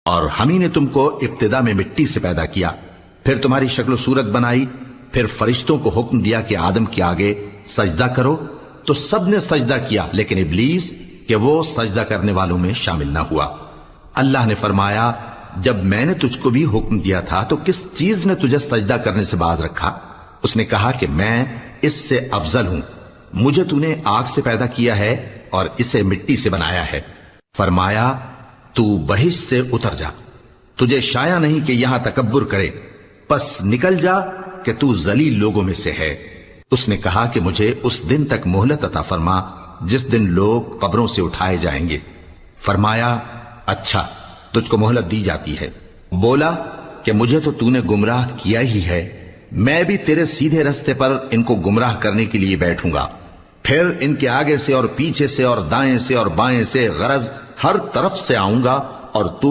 اور ہم ہی نے تم کو ابتدا میں مٹی سے پیدا کیا، پھر تمہاری شکل و صورت بنائی، پھر فرشتوں کو حکم دیا کہ آدم کے آگے سجدہ کرو، تو سب نے سجدہ کیا لیکن ابلیس کہ وہ سجدہ کرنے والوں میں شامل نہ ہوا۔ اللہ نے فرمایا جب میں نے تجھ کو بھی حکم دیا تھا تو کس چیز نے تجھے سجدہ کرنے سے باز رکھا؟ اس نے کہا کہ میں اس سے افضل ہوں، مجھے تو نے آگ سے پیدا کیا ہے اور اسے مٹی سے بنایا ہے۔ فرمایا تو بہشت سے اتر جا، تجھے شایع نہیں کہ یہاں تکبر کرے، پس نکل جا کہ تو ذلیل لوگوں میں سے ہے۔ اس نے کہا کہ مجھے اس دن تک مہلت عطا فرما جس دن لوگ قبروں سے اٹھائے جائیں گے۔ فرمایا اچھا، تجھ کو مہلت دی جاتی ہے۔ بولا کہ مجھے تو نے گمراہ کیا ہی ہے، میں بھی تیرے سیدھے رستے پر ان کو گمراہ کرنے کے لیے بیٹھوں گا، پھر ان کے آگے سے اور پیچھے سے اور دائیں سے اور بائیں سے غرض ہر طرف سے آؤں گا اور تو